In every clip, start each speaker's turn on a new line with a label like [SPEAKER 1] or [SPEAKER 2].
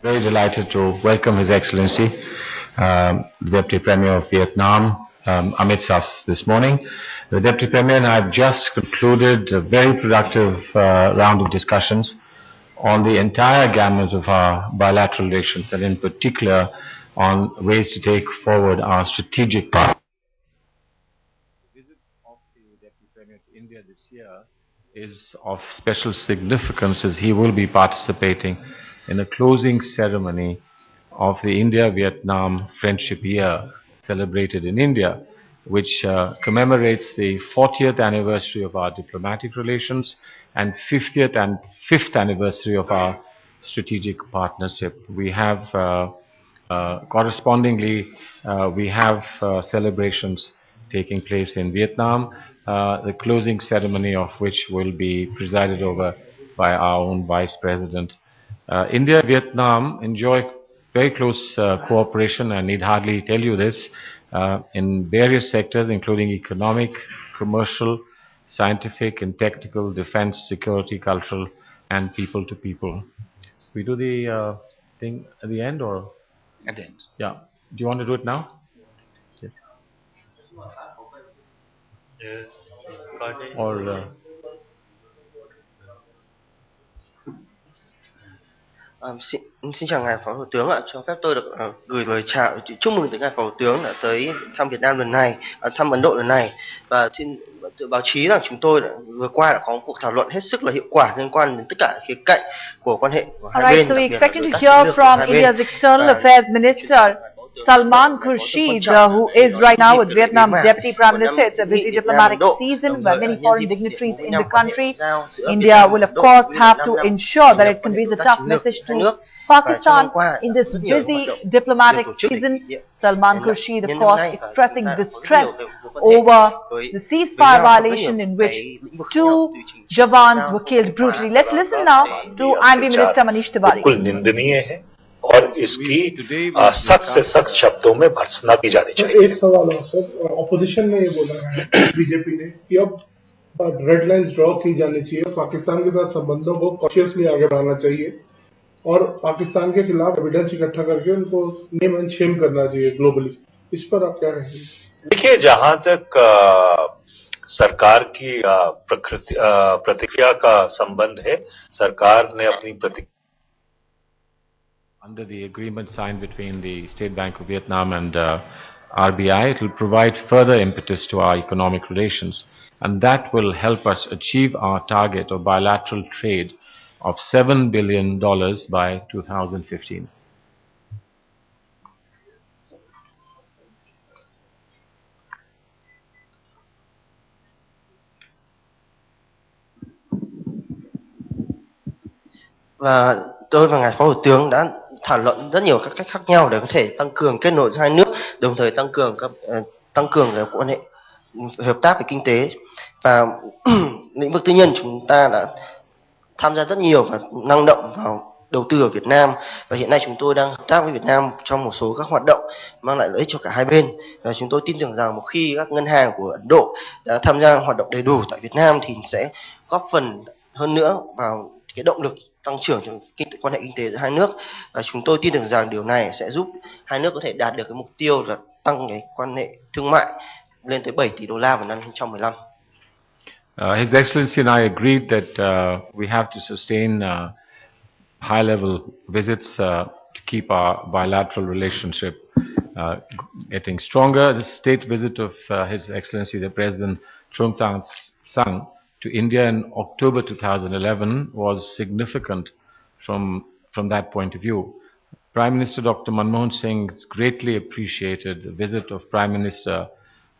[SPEAKER 1] Very delighted to welcome His Excellency, the Deputy Premier of Vietnam, amidst us this morning. The Deputy Premier and I have just concluded a very productive round of discussions on the entire gamut of our bilateral relations, and in particular on ways to take forward our strategic partnership. The visit of the Deputy Premier to India this year is of special significance, as he will be participating in a closing ceremony of the India-Vietnam Friendship Year celebrated in India, which commemorates the 40th anniversary of our diplomatic relations and 5th anniversary of our strategic partnership. We have correspondingly, we have celebrations taking place in Vietnam, the closing ceremony of which will be presided over by our own Vice President. India and Vietnam enjoy very close cooperation. I need hardly tell you this, in various sectors, including economic, commercial, scientific and technical, defense, security, cultural, and people to people. We do the thing at the end, or? At the end. Yeah. Do you want to do it now? Yes. Or...
[SPEAKER 2] Xin chào ngài Phó Thủ tướng ạ, cho phép tôi được gửi lời chào chúc mừng tới ngài Phó Thủ tướng đã tới thăm Việt Nam lần này, thăm Ấn Độ lần này, và xin tự báo chí rằng chúng tôi vừa qua đã có một cuộc thảo luận hết sức là hiệu quả liên quan đến tất cả khía cạnh của quan hệ của hai bên.
[SPEAKER 3] So we expected to hear from India's External Affairs Minister Salman Khurshid, who is right now with Vietnam's Deputy Prime Minister. It's a busy diplomatic season where many foreign dignitaries in the country. India will of course have to ensure that it conveys a tough message to Pakistan in this busy diplomatic season. Salman Khurshid, of course, expressing distress over the ceasefire violation in which 2 Jawans were killed brutally. Let's listen now to IMB Minister Manish Tiwari.
[SPEAKER 4] और इसकी सख्त से सख्त शब्दों में भर्त्सना की जानी चाहिए।
[SPEAKER 5] एक सवाल है सर, ऑपोजिशन ने ये बोला है बीजेपी ने कि अब रेड लाइंस ड्रॉ की जानी चाहिए, पाकिस्तान के साथ संबंधों को कॉशियसली आगे बढ़ाना चाहिए और पाकिस्तान के खिलाफ एविडेंस इकट्ठा करके उनको नेम एंड शेम करना चाहिए ग्लोबली। इस पर आप क्या कहेंगे?
[SPEAKER 4] देखिए, जहां तक सरकार की प्रतिक्रिया का संबंध है, सरकार ने अपनी प्रतिक्रिया
[SPEAKER 1] under the agreement signed between the State Bank of Vietnam and RBI, it will provide further impetus to our economic relations, and that will help us achieve our target of bilateral trade of $7 billion by 2015.
[SPEAKER 2] Và tôi và ngài Phó Thủ tướng đã thảo luận rất nhiều các cách khác nhau để có thể tăng cường kết nối giữa hai nước, đồng thời tăng cường quan hệ hợp tác về kinh tế và lĩnh vực tư nhân. Chúng ta đã tham gia rất nhiều và năng động vào đầu tư ở Việt Nam, và hiện nay chúng tôi đang hợp tác với Việt Nam trong một số các hoạt động mang lại lợi ích cho cả hai bên. Và chúng tôi tin tưởng rằng một khi các ngân hàng của Ấn Độ đã tham gia hoạt động đầy đủ tại Việt Nam thì sẽ góp phần hơn nữa vào cái động lực tăng trưởng trong quan hệ kinh tế giữa hai nước, và chúng tôi tin tưởng rằng điều này sẽ giúp hai nước có thể đạt được cái mục tiêu là tăng cái quan hệ thương mại lên tới 7 tỷ đô la vào năm 2015.
[SPEAKER 1] His Excellency and I agreed that we have to sustain high-level visits to keep our bilateral relationship getting stronger. The state visit of His Excellency the President Trung Tan Sang to India in October 2011 was significant from that point of view. Prime Minister Dr. Manmohan Singh greatly appreciated the visit of Prime Minister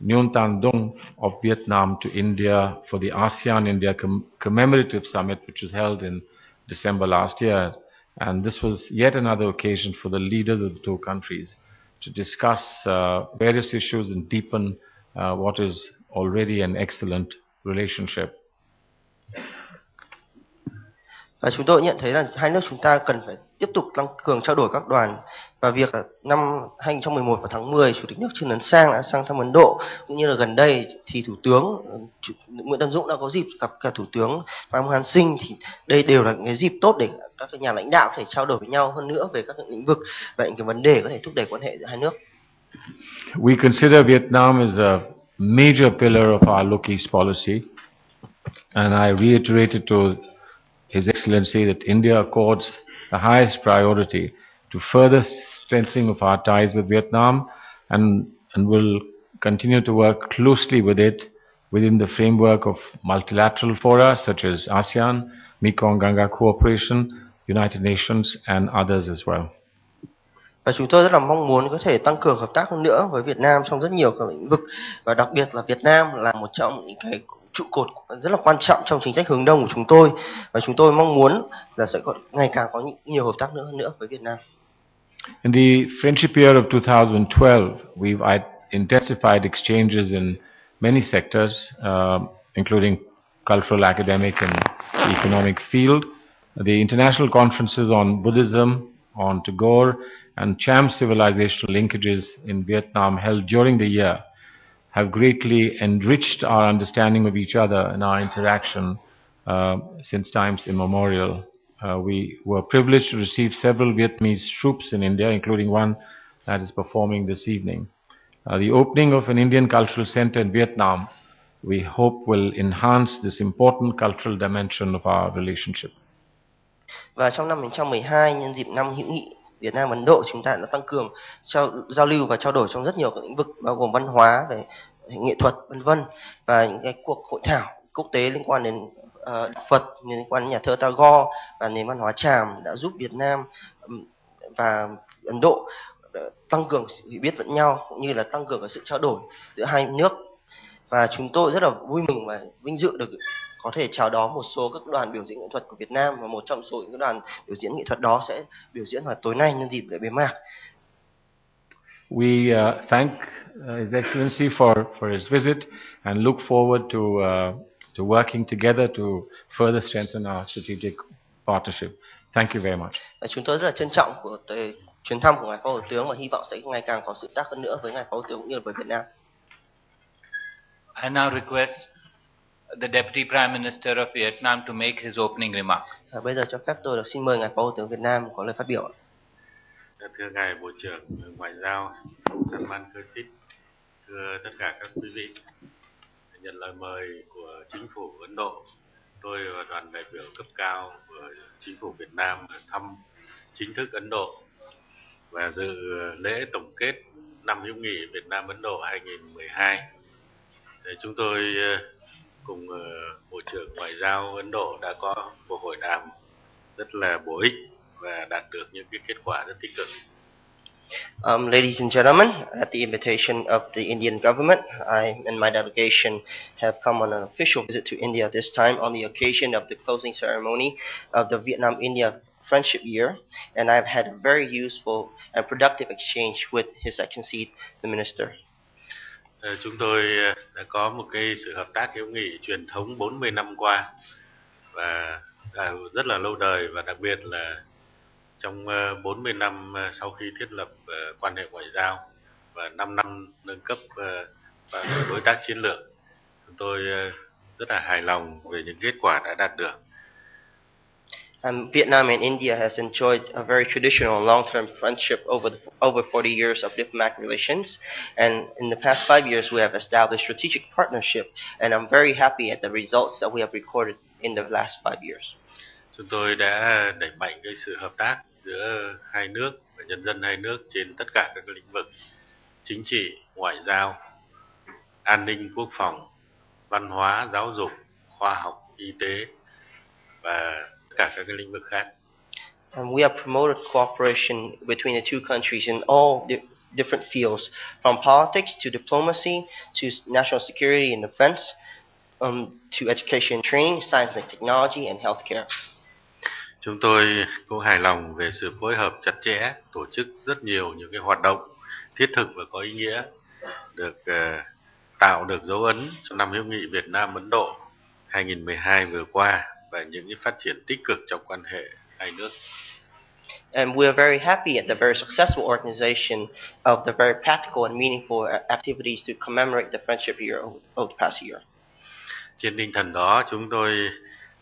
[SPEAKER 1] Nguyen Tan Dung of Vietnam to India for the ASEAN-India commemorative summit, which was held in December last year. And this was yet another occasion for the leaders of the two countries to discuss various issues and deepen what is already an excellent relationship.
[SPEAKER 2] Và chúng tôi nhận thấy rằng hai nước chúng ta cần phải tiếp tục tăng cường trao đổi các đoàn, và việc năm 2011 vào tháng 10, Chủ tịch nước Trương Tấn Sang đã sang thăm Ấn Độ, cũng như là gần đây thì Thủ tướng Nguyễn Tấn Dũng đã có dịp gặp cả Thủ tướng Phạm Hàn Sinh, thì đây đều là cái dịp tốt để các nhà lãnh đạo có thể trao đổi với nhau hơn nữa về các lĩnh vực và những cái vấn đề có thể thúc đẩy quan hệ giữa hai nước.
[SPEAKER 1] We consider Vietnam as a major pillar of our Look East policy, and I reiterated to His Excellency that India accords the highest priority to further strengthening of our ties with Vietnam, and will continue to work closely with it within the framework of multilateral fora such as ASEAN, Mekong-Ganga Cooperation, United Nations, and others as well.
[SPEAKER 2] Và chúng tôi rất là mong muốn có thể tăng cường hợp tác hơn nữa với Việt Nam trong rất nhiều các lĩnh vực, và đặc biệt là Việt Nam là một trong những cái trụ cột rất là quan trọng trong chính sách hướng đông của chúng tôi, và chúng tôi mong muốn là sẽ có ngày càng có nhiều hợp tác hơn nữa với Việt Nam.
[SPEAKER 1] In the friendship year of 2012, we've intensified exchanges in many sectors, including cultural, academic, and economic field. The international conferences on Buddhism, on Tagore, and Cham civilizational linkages in Vietnam held during the year have greatly enriched our understanding of each other and our interaction since times immemorial. We were privileged to receive several Vietnamese troops in India, including one that is performing this evening. The opening of an Indian cultural center in Vietnam, we hope, will enhance this important cultural dimension of our relationship.
[SPEAKER 2] Và trong năm 2012, nhân dịp năm hữu nghị Việt Nam Ấn Độ, chúng ta đã tăng cường giao lưu và trao đổi trong rất nhiều các lĩnh vực, bao gồm văn hóa, về nghệ thuật, vân vân, và những cái cuộc hội thảo quốc tế liên quan đến Phật, liên quan đến nhà thơ Tagore và nền văn hóa Chàm đã giúp Việt Nam và Ấn Độ tăng cường sự hiểu biết lẫn nhau, cũng như là tăng cường sự trao đổi giữa hai nước. Và chúng tôi rất là vui mừng và vinh dự được có thể chào đón một số các đoàn biểu diễn nghệ thuật của Việt Nam, và một trong số những đoàn biểu diễn nghệ thuật đó sẽ biểu diễn vào tối nay nhân dịp lễ bế mạc.
[SPEAKER 1] We thank His Excellency for his visit and look forward to working together to further strengthen our strategic partnership. Thank you very much.
[SPEAKER 2] Chúng tôi rất là trân trọng của chuyến thăm của ngài Phó Thủ tướng, và hy vọng sẽ ngày càng có sự tác hơn nữa với ngài Phó Thủ tướng cũng như là với Việt Nam.
[SPEAKER 6] I now request the Deputy Prime Minister of Vietnam to make his opening remarks.
[SPEAKER 2] Bây giờ cho phép tôi được xin mời ngài Phó Thủ tướng Việt Nam có lời phát biểu.
[SPEAKER 7] Thưa ngài Bộ trưởng Ngoại giao Salman, thưa tất cả các quý vị, nhận lời mời của chính phủ Ấn Độ, tôi và đoàn đại biểu cấp cao của chính phủ Việt Nam thăm chính thức Ấn Độ và dự lễ tổng kết năm hữu nghị Việt Nam Ấn Độ 2012. Chúng tôi cùng Bộ trưởng Ngoại giao Ấn Độ đã có cuộc hội đàm rất là bổ ích và đạt được những cái kết quả rất tích cực.
[SPEAKER 2] Ladies and gentlemen, at the invitation of the Indian government, I and my delegation have come on an official visit to India, this time on the occasion of the closing ceremony of the Vietnam-India Friendship Year, and I've had a very useful and productive exchange with His Excellency the Minister.
[SPEAKER 7] Chúng tôi đã có một cái sự hợp tác hữu nghị truyền thống 40 năm qua và rất là lâu đời, và đặc biệt là trong 40 năm sau khi thiết lập quan hệ ngoại giao và 5 năm nâng cấp và đối tác chiến lược, chúng tôi rất là hài lòng về những kết quả đã đạt được.
[SPEAKER 2] Vietnam and India has enjoyed a very traditional long-term friendship over 40 years of diplomatic relations, and in the past 5 years we have established strategic partnership, and I'm very happy at the results that we have recorded in the last 5 years.
[SPEAKER 7] Chúng tôi đã đẩy mạnh cái sự hợp tác giữa hai nước và nhân dân hai nước trên tất cả các lĩnh vực chính trị, ngoại giao, an ninh, quốc phòng, văn hóa, giáo dục, khoa học, y tế và tất cả các lĩnh vực khác.
[SPEAKER 2] We have promoted cooperation between the two countries in all different fields, from politics to diplomacy to national security and defense, to education and training, science and technology, and healthcare.
[SPEAKER 7] Chúng tôi cũng hài lòng về sự phối hợp chặt chẽ, tổ chức rất nhiều những cái hoạt động thiết thực và có ý nghĩa, được tạo được dấu ấn cho năm hữu nghị Việt Nam Ấn Độ 2012 vừa qua và những cái phát triển tích cực trong quan hệ hai nước.
[SPEAKER 2] And we are very happy at the very successful organization of the very practical and meaningful activities to commemorate the friendship year of the past year.
[SPEAKER 7] Trên tinh thần đó, chúng tôi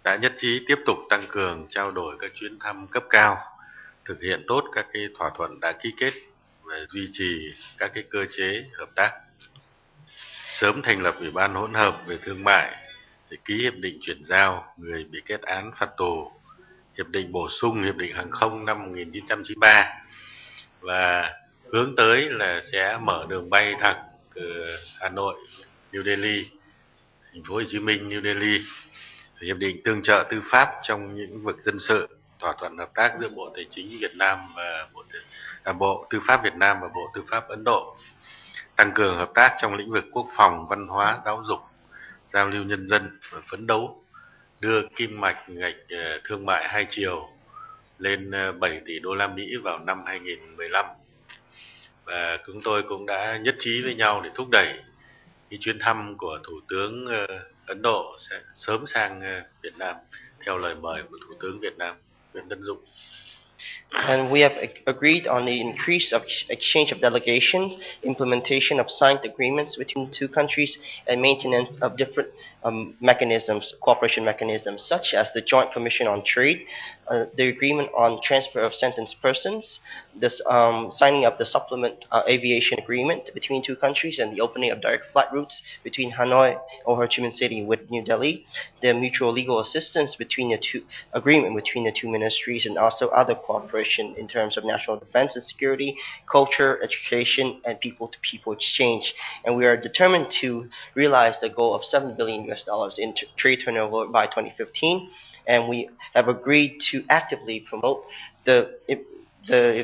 [SPEAKER 7] đã nhất trí tiếp tục tăng cường trao đổi các chuyến thăm cấp cao, thực hiện tốt các cái thỏa thuận đã ký kết và duy trì các cái cơ chế hợp tác. Sớm thành lập Ủy ban hỗn hợp về thương mại để ký hiệp định chuyển giao người bị kết án phạt tù, hiệp định bổ sung hiệp định hàng không năm 1993 và hướng tới là sẽ mở đường bay thẳng từ Hà Nội, New Delhi, thành phố Hồ Chí Minh, New Delhi, hiệp định tương trợ tư pháp trong những lĩnh vực dân sự, thỏa thuận hợp tác giữa Bộ Tài chính Việt Nam và Bộ Tư pháp Việt Nam và Bộ Tư pháp Ấn Độ, tăng cường hợp tác trong lĩnh vực quốc phòng, văn hóa, giáo dục, giao lưu nhân dân và phấn đấu đưa kim ngạch thương mại hai chiều lên 7 tỷ đô la Mỹ vào năm 2015. Và chúng tôi cũng đã nhất trí với nhau để thúc đẩy cái chuyến thăm của Thủ tướng Ấn Độ sẽ sớm sang Việt Nam theo lời mời của Thủ tướng Việt Nam Nguyễn Tấn Dũng.
[SPEAKER 2] And we have agreed on the increase of exchange of delegations, implementation of signed agreements between two countries, and maintenance of different mechanisms, cooperation mechanisms, such as the Joint Commission on Trade, the agreement on transfer of sentenced persons, this signing of the supplement aviation agreement between two countries, and the opening of direct flight routes between Hanoi or Ho Chi Minh City with New Delhi, the mutual legal assistance between the two agreement between the two ministries, and also other cooperation in terms of national defense and security, culture, education, and people-to-people exchange. And we are determined to realize the goal of $7 billion in trade turnover by 2015. And we have agreed to actively promote the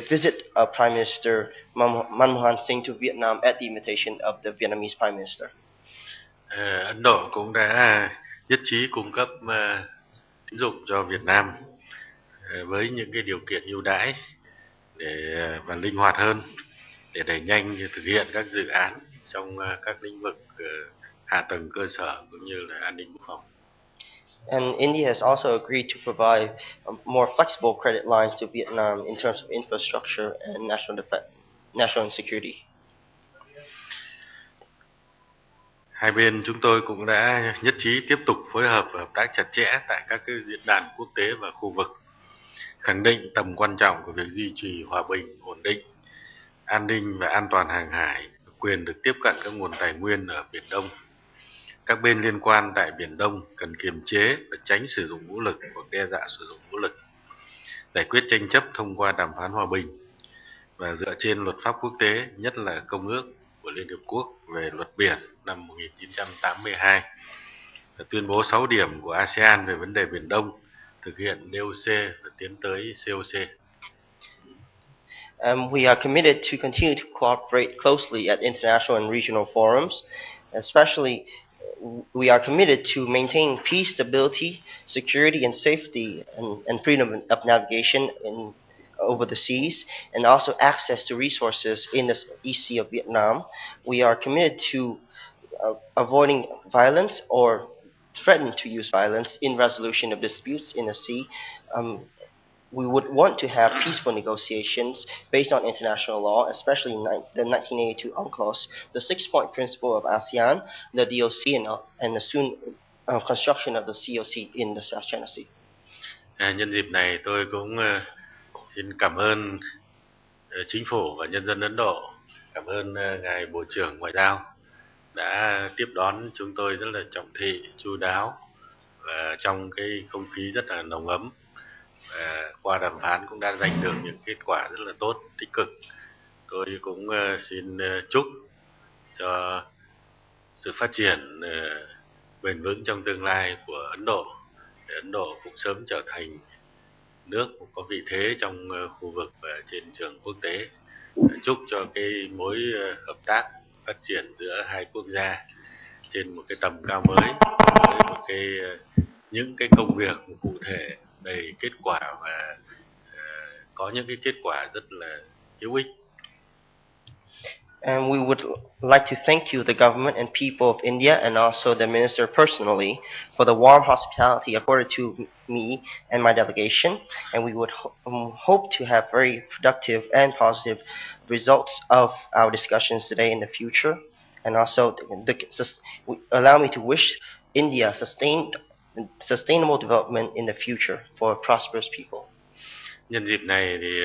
[SPEAKER 2] visit of Prime Minister Manmohan Singh to Vietnam at the invitation of the Vietnamese Prime Minister.
[SPEAKER 7] Ấn Độ cũng đã nhất trí cung cấp tín dụng cho Việt Nam với những cái điều kiện ưu đãi và linh hoạt hơn để đẩy nhanh thực hiện các dự án trong các lĩnh vực hạ tầng cơ sở cũng như là an ninh quốc phòng.
[SPEAKER 2] And India has also agreed to provide more flexible credit lines to Vietnam in terms of infrastructure and national security.
[SPEAKER 7] Hai bên chúng tôi cũng đã nhất trí tiếp tục phối hợp và hợp tác chặt chẽ tại các cái diễn đàn quốc tế và khu vực, khẳng định tầm quan trọng của việc duy trì hòa bình, ổn định, an ninh và an toàn hàng hải, quyền được tiếp cận các nguồn tài nguyên ở Biển Đông. Các bên liên quan tại Biển Đông cần kiềm chế và tránh sử dụng vũ lực hoặc đe dọa sử dụng vũ lực, giải quyết tranh chấp thông qua đàm phán hòa bình và dựa trên luật pháp quốc tế, nhất là Công ước của Liên Hợp Quốc về luật biển năm 1982 và tuyên bố 6 điểm của ASEAN về vấn đề Biển Đông, thực hiện DOC và tiến tới COC.
[SPEAKER 2] We are committed to continue to cooperate closely at international and regional forums. Especially, we are committed to maintain peace, stability, security, and safety, and freedom of navigation over the seas, and also access to resources in the East Sea of Vietnam. We are committed to avoiding violence or threaten to use violence in resolution of disputes in the sea. We would want to have peaceful negotiations based on international law, especially the 1982 UNCLOS, the 6-point principle of ASEAN, the DOC, and the soon construction of the COC in the South China Sea.
[SPEAKER 7] Nhân dịp này tôi cũng xin cảm ơn chính phủ và nhân dân Ấn Độ, cảm ơn ngài Bộ trưởng Ngoại giao đã tiếp đón chúng tôi rất là trọng thị, chu đáo và trong cái không khí rất là nồng ấm. Qua đàm phán cũng đã giành được những kết quả rất là tốt, tích cực. Tôi cũng xin chúc cho sự phát triển bền vững trong tương lai của Ấn Độ, để Ấn Độ cũng sớm trở thành nước có vị thế trong khu vực và trên trường quốc tế. Chúc cho cái mối hợp tác phát triển giữa hai quốc gia trên một cái tầm cao mới, với một những cái công việc cụ thể đầy kết quả và có những cái kết quả rất là hữu ích.
[SPEAKER 2] And we would like to thank you, the government and people of India, and also the minister personally, for the warm hospitality accorded to me and my delegation. And we would hope to have very productive and positive results of our discussions today in the future. And also, allow me to wish India sustainable development in the future for a prosperous people.
[SPEAKER 7] Nhân dịp này thì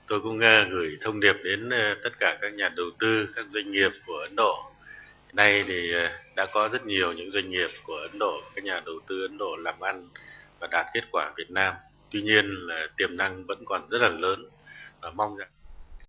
[SPEAKER 7] tôi cũng gửi thông điệp đến tất cả các nhà đầu tư, các doanh nghiệp của Ấn Độ. Nay thì đã có rất nhiều những doanh nghiệp của Ấn Độ, các nhà đầu tư Ấn Độ làm ăn và đạt kết quả Việt Nam. Tuy nhiên là tiềm năng vẫn còn rất là lớn và mong rằng